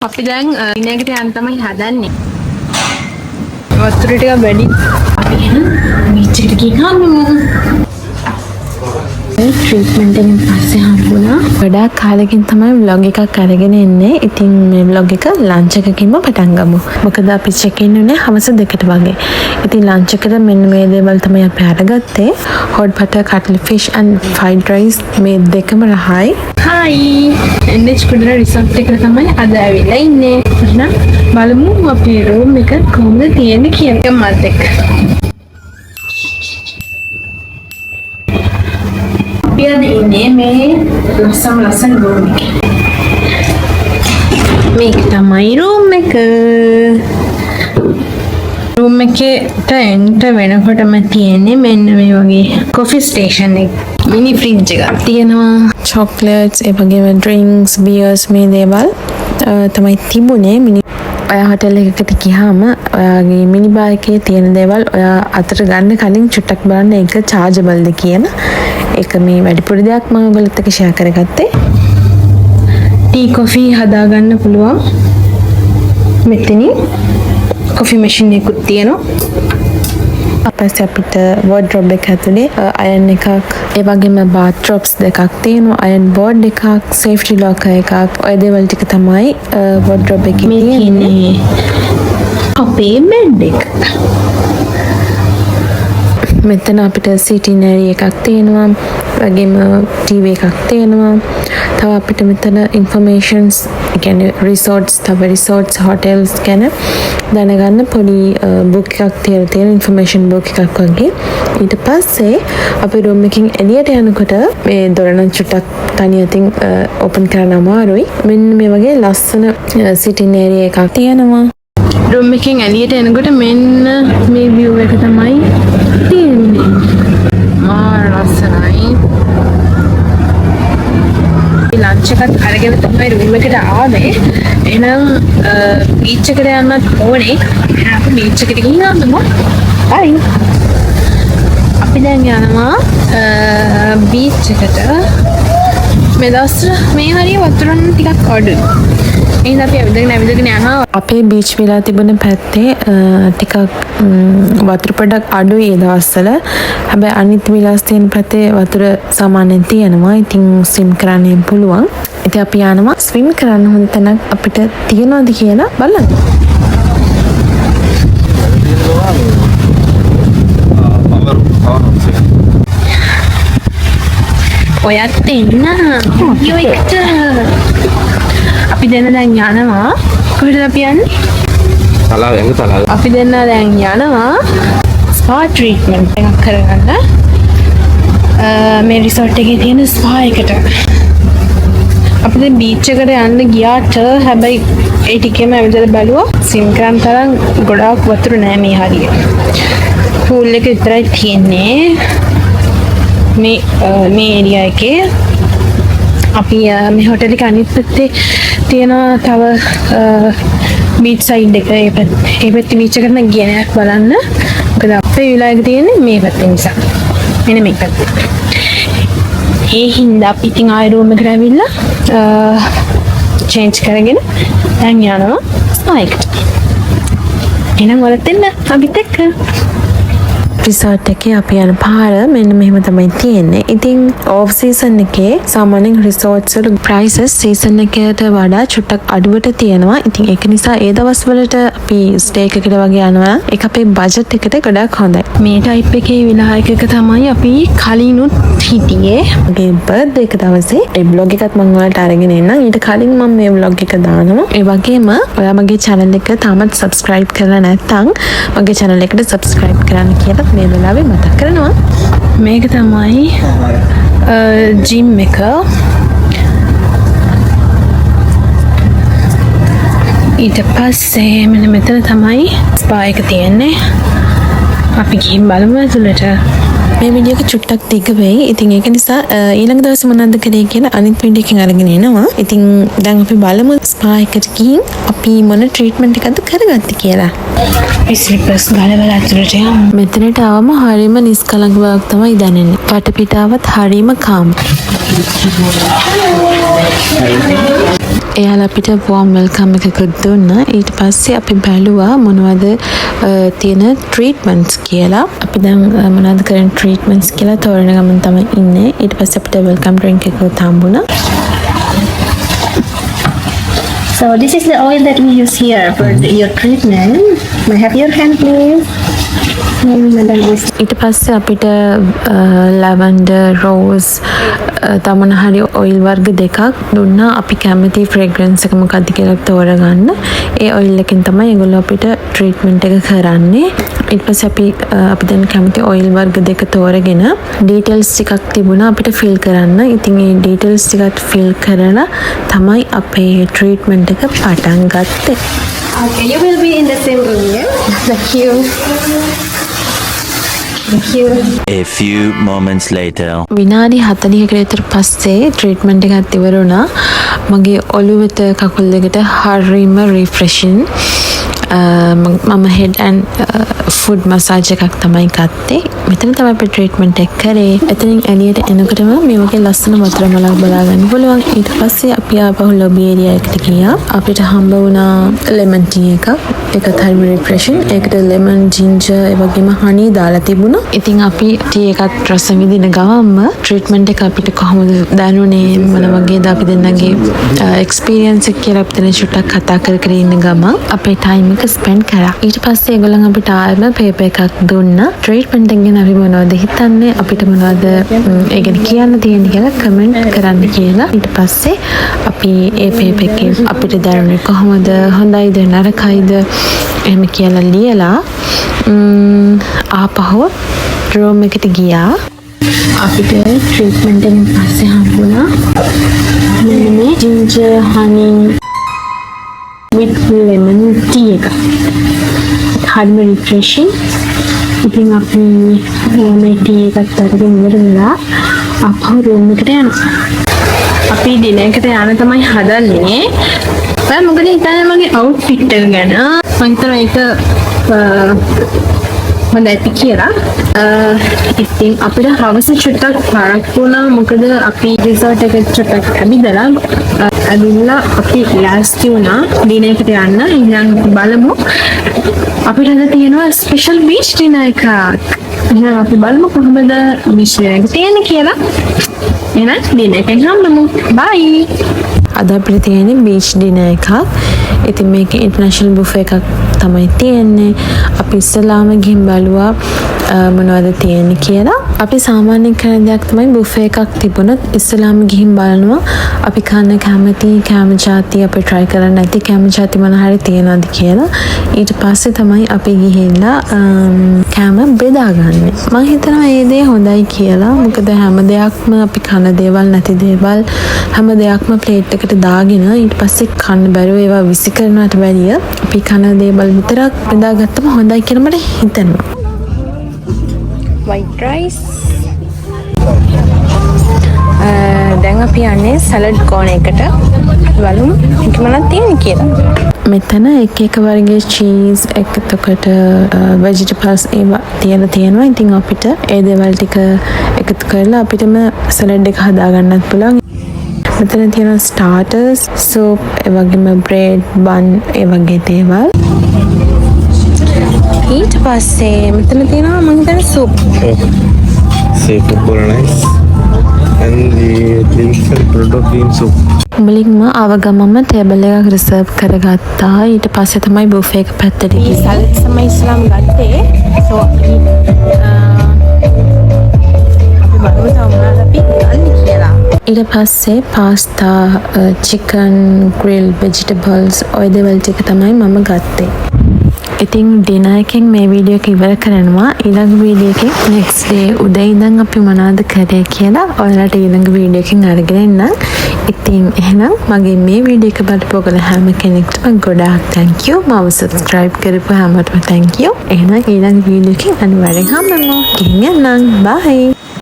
අපි දැන් ඉනේකට යන්න තමයි හදන්නේ. වතුර ටික වැඩි. අපි එන බීච් එකට ගිහම ට්‍රීට්මන්ට් එකෙන් පස්සේ හම්බුණා. ගොඩාක් කාලෙකින් තමයි vlog එකක් අරගෙන එන්නේ. ඉතින් මේ vlog එක ලන්ච් එකකින්ම පටන් ගමු. මොකද අපි චෙක් ඉන් උනේ හවස 2ට වගේ. ඉතින් ලන්ච් එකට මෙන්න මේ දේවල් තමයි අපි අරගත්තේ. hot butter cutlet fish and fried rice මේ දෙකම රහයි. හායි. එන්ඩෙච් කුඩර රිසෝට් එකට තමයි අද ඇවිල්ලා ඉන්නේ. එහෙනම් බලමු අපේ රූම් එක කොහොමද තියෙන්නේ කියන එක මත් එක්ක. ඉන්නේ මේ ලස්සන රූම් එක. මේක තමයි රූම් එක. රූම් එකට එන්ටර් වෙනකොටම තියෙන්නේ මෙන්න මේ වගේ කොෆි ස්ටේෂන් එක. මිනි ෆ්‍රිජ් එකක් තියෙනවා. චොක්ලට්ස් ඒ වගේම ඩ්‍රින්ක්ස් බියර්ස් මේ දේවල් තමයි තිබුණේ. මිනි ඔයා හොටෙල් එකකට ගියාම ඔයාගේ මිනි බාර් එකේ තියෙන දේවල් ඔයා අතට ගන්න කලින් චුට්ටක් බලන්න ඒක චාර්ජබල්ද කියන. ඒක මේ වැඩිපුර දෙයක් මම ඔයගොල්ලොත් එක්ක ෂෙයා කරගත්තේ. ටී කොෆි හදාගන්න පුළුවන්. මෙතනින් කොෆි මැෂින් එකකුත් තියෙනවා. අපස්සේ අපිට වෝඩ්‍රොබ් එක ඇතුලේ අයන් එකක් ඒ වගේම බාත්රොබ්ස් දෙකක් තියෙනවා. අයන් බෝඩ් එකක්, සේෆ්ටි ලොකර් එකක්. ඔය දේවල් ටික තමයි වෝඩ්‍රොබ් එකේ තියෙන්නේ. අපේ බෙඩ් එක. මෙතන අපිට සිටින් ඒරියා එකක් තියෙනවා. වගේම ටීවී එකක් තියෙනවා. තව අපිට මෙතන ඉන්ෆර්මේෂන්ස් කියන්නේ රිසෝර්ට්ස් හොටෙල්ස් ගැන දැනගන්න පොඩි බුක් එකක් තියෙන ඉන්ෆර්මේෂන් බුක් එකක් වගේ. ඊට පස්සේ අපි රූම් එකකින් එළියට යනකොට මේ දොර නම් චුට්ටක් තනිය අතින් ඕපන් කරන්න අමාරුයි. මෙන්න මේ වගේ ලස්සන සිටින් ඒරියා එකක් තියෙනවා. රූම් එකකින් එළියට එනකොට මෙන්න මේ view එක තමයි තියෙන්නේ. ලස්සනයි. ලන්ච් එකත් අරගෙන තමයි රූම් එකට ආවේ. එහෙනම් බීච් එකට යන්නත් ඕනේ. අපි බීච් එකට ගිහින් ආවම හරි. අපි දැන් යනවා බීච් එකට. මේ දවස්වල මේ හරිය වතුර ටිකක් අඩුයි. එහෙනම් අපි ඇවිදගෙන යනවා. අපේ බීච් විලා තිබුණ පැත්තේ ටිකක් වතුර පොඩක් අඩුයි ඒ දවස්වල. හැබැයි අනිත් විලාස් තියෙන පැත්තේ වතුර සාමාන්‍යයෙන් තියෙනවා. ඉතින් ස්විම් කරන්න පුළුවන්. ඉතින් අපි යනවා ස්විම් කරන්න හොඳ තැනක් අපිට තියෙනවද කියලා බලන්න. ඔයත් එන්න. යෝයිට. අපි දෙන්න දැන් යනවා. කොහෙද අපි යන්නේ? තලාව. අපි දෙන්න දැන් යනවා ස්පා ට්‍රීට්මන්ට් එකක් කරගන්න. මේ රිසෝට් එකේ තියෙන ස්පා එකට. අපි දැන් බීච් එකට යන්න ගියාට හැබැයි ඒ ටිකේම ඇවිදලා බැලුවා ස්විම් කරන්න තරම් ගොඩාක් වතුර නෑ මේ හරිය. පූල් එක විතරයි තියෙන්නේ. මේ ඒරියා එකේ අපි මේ හොටෙල් එක අනිත් පැත්තේ තියෙන තව බීච් සයිඩ් එක ඒ පැත්තේ බීච් එකට නම් ගියේ නෑ බලන්න. මොකද අපේ විලා එක තියෙන්නේ මේ පැත්තේ නිසා. මෙන්න මේ පැත්තේ. ඒ හින්දා අපි ඉතින් ආයෙ රූම් එකට ඇවිල්ලා චේන්ජ් කරගෙන දැන් යනවා ස්පා එකට. එහෙනම් ඔයාලත් එන්න අපිත් එක්ක. රිසෝට් එකේ අපි යන පාර මෙන්න මෙහෙම තමයි තියෙන්නේ. ඉතින් ඕෆ් සීසන් එකේ සාමාන්‍යයෙන් රිසෝට්ස් වල ප්‍රයිසස් සීසන් එකට වඩා චුට්ටක් අඩුවට තියෙනවා. ඉතින් ඒක නිසා ඒ දවස් වලට අපි ස්ටේ එකකට වගේ යනවා. ඒක අපේ බජට් එකට ගොඩක් හොඳයි. මේ ටයිප් එකේ විලා එකක තමයි අපි කලිනුත් හිටියේ. මගේ බර්ත්ඩේ එක දවසේ ඒ බ්ලොග් එකත් මම ඔයාලට අරගෙන එන්නම්. ඊට කලින් මම මේ බ්ලොග් එක දානවා. ඒ වගේම ඔයා මගේ channel එක තාමත් subscribe කරලා නැත්නම් මගේ channel එකට subscribe කරන්න කියලා මේ වෙලාවේ මතක් කරනවා. මේක තමයි ජිම් එක. ඊට පස්සේ මෙන්න මෙතන තමයි ස්පා එක තියෙන්නේ. අපි ගිහින් බලමු ඇතුළට. මේ වීඩියෝ එක චුට්ටක් දිග වෙයි. ඉතින් ඒක නිසා ඊළඟ දවසේ මොනවද කරේ කියලා අනිත් වීඩියෝ එකකින් අරගෙන එනවා. ඉතින් දැන් අපි බලමු ස්පා එකට ගිහින් අපි මොන ට්‍රීට්මන්ට් එකක්ද කරගත්තේ කියලා. මේ ස්ලිපර්ස් ගලවලා ඇතුළට යමු. මෙතනට ආවම හරියම නිස්කලංක බවක් තමයි දැනෙන්නේ. වටපිටාවත් හරියම කාම්. එයාලා අපිට warm welcome එකකුත් දුන්නා. ඊට පස්සේ අපි බැලුවා මොනවද තියෙන treatments කියලා. අපි දැන් මොනවද කරන treatments කියලා තෝරන ගමන් තමයි ඉන්නේ. ඊට පස්සේ අපිට welcome drink එකකුත් හම්බුණා. So this is the oil that we use here for your treatment. May I have your hand, please? ඊට පස්සේ අපිට lavender rose තමන හරි ඔයිල් වර්ග දෙකක් දුන්නා. අපි කැමති fragrance එක මොකක්ද කියලා තෝරගන්න. ඒ ඔයිල් එකෙන් තමයි ඒගොල්ලෝ අපිට treatment එක කරන්නේ. ඊට පස්සේ අපි දැන් කැමති ඔයිල් වර්ග දෙක තෝරගෙන details ටිකක් තිබුණා අපිට fill කරන්න. ඉතින් ඒ details ටිකත් fill කරලා තමයි අපේ treatment එක පටන් ගත්තේ. Okay, you will be in the same room, yeah? Thank you. A few moments later. විනාඩි 40කට විතර පස්සේ ට්‍රීට්මන්ට් එකත් ඉවර වුණා. මගේ ඔළුවෙත කකුල් දෙකට හරිම රිෆ්‍රෙෂින්. මම head and foot massage එකක් තමයි ගත්තේ. මෙතන තමයි අපි ට්‍රීට්මන්ට් එක කරේ. එතනින් එළියට එනකොටම මේ වගේ ලස්සන වතුර මලක් බලා ගන්න පුළුවන්. ඊට පස්සේ අපි ආපහු ලොබි ඒරියා එකට ගියා. අපිට හම්බ වුණා lemon tea එකක්. ඒකත් හරිම රිෆ්‍රෙෂින්. ඒකට lemon, ginger ඒ වගේම honey දාලා තිබුණා. ඉතින් අපි tea එකත් රස විඳින ගමන්ම ට්‍රීට්මන්ට් එක අපිට කොහොමද දැනුනේ මොන වගේද අපි දෙන්නගේ එක්ස්පීරියන්ස් එක කියලා අපිට චුට්ටක් කතා කර ඉන්න ගමන් අපේ ටයිම් එක ස්පෙන්ඩ් කරා. ඊට පස්සේ ඒගොල්ලන් අපිට ආයෙම පේපර් එකක් දුන්නා. ට්‍රීට්මන්ට් එක ගැන අපි මොනවද හිතන්නේ, අපිට මොනවද ඒ ගැන කියන්න තියෙන්නේ කියලා කමෙන්ට් කරන්න කියලා. ඊට පස්සේ අපි ඒ පේපර් එකේ අපිට දැනුනේ කොහොමද, හොඳයිද නරකයිද එහෙම කියලා ලියලා ආපහු රූම් එකට ගියා. අපිට ට්‍රීට්මන්ට් එකෙන් පස්සේ හම්බුණා මේ ginger honey with lemon tea එක. හරිම රිෆ්‍රෙෂින්. ඉතින් අපි මේ tea එකත් අරගෙන ඉවරලා අපහු රූම් එකට යනවා. අපි දිනයකට යන තමයි හදන්නේ. ඔයා මොකද හිතන්නේ මගේ outfit එක ගැන? මම හිතනවා ඒක හොඳයි කියලා. ඉතින් අපිට හවස චුට්ටක් පාරක් වුණා. මොකද අපි රිසෝට් එකට චුට්ටක් ඇවිදලා අපි ලෑස්ති වුණා දිනයකට යන්න. ඉතින් බලමු අපිට අද තියෙනවා ස්පෙෂල් බීච් ඩිනර් එකක්. එහෙනම් අපි බලමු කොහොමද බීච් ඩිනර් එක තියෙන්නේ කියලා. එහෙනම් ඩිනර් එකෙන් හම්බෙමු. බයි. අද අපිට තියෙන්නේ බීච් ඩිනර් එකක්. ඉතින් මේක ඉන්ටර්නැෂනල් බුෆේ එකක් තමයි තියෙන්නේ. අපි ඉස්සලාම ගිහින් බලුවා මොනවද තියෙන්නේ කියලා. අපි සාමාන්‍යයෙන් කරන දෙයක් තමයි බුෆේ එකක් තිබුණොත් ඉස්සලාම ගිහින් බලනවා අපි කන්න කැමති කැම ජාති අපි try කරන්න නැති කැම ජාති මොන හරි තියනවද කියලා. ඊට පස්සේ තමයි අපි ගිහිල්ලා කැම බෙදාගන්නේ. මම හිතනවා මේ දේ හොඳයි කියලා. මොකද හැම දෙයක්ම අපි කන දේවල් නැති දේවල් හැම දෙයක්ම ප්ලේට් එකට දාගෙන ඊට පස්සේ කන්න බැරුව ඒවා විසි කරනවට වැඩිය අපි කන දේවල් විතරක් බෙදාගත්තම හොඳයි කියලා මට හිතෙනවා. white rice. දැන් අපි යන්නේ සලාඩ් කෝන් එකට. බලමු මොනවද තියෙන්නේ කියලා. මෙතන එක වර්ගයේ චීස් එකකට vegetables ඒවා තියෙනවා. ඉතින් අපිට ඒ දේවල් ටික එකතු කරලා අපිටම සලාඩ් එක හදාගන්නත් පුළුවන්. මෙතන තියෙන starters, soup, ඒ වගේම bread, bun ඒ වගේ දේවල්. ඊට පස්සේ මෙතන තියෙනවා මම හිතන්නේ soup. Soup very nice. And the links and product bean soup. මුලින්ම ආව ගමම ටේබල් එකක් රිසර්ව් කරගත්තා. ඊට පස්සේ තමයි බුෆේ එක පැත්තට ගිහින් සලාඩ් තමයි ඉස්ලාම් ගත්තේ. So අපි බලමු තමයි අපි ගන්න කියලා. ඊට පස්සේ පාස්තා, chicken, grilled vegetables ඔය දේවල් ටික තමයි මම ගත්තේ. ඉතින් ඩිනර් එකෙන් මේ වීඩියෝ එක ඉවර කරනවා. ඊළඟ වීඩියෝ එකෙන් next day උදේ ඉඳන් අපි මොනවද කරේ කියලා ඔයාලට ඊළඟ වීඩියෝ එකෙන් අරගෙන එන්නම්. ඉතින් එහෙනම් මගේ මේ වීඩියෝ එක බලපු ඔයගොල්ලෝ හැම කෙනෙක්ටම ගොඩාක් thank you. මාව subscribe කරපු හැමෝටම thank you. එහෙනම් ඊළඟ වීඩියෝ එකෙන් අනිවාර්යෙන් හම්බෙමු. ගිහින් යන්නම්. bye.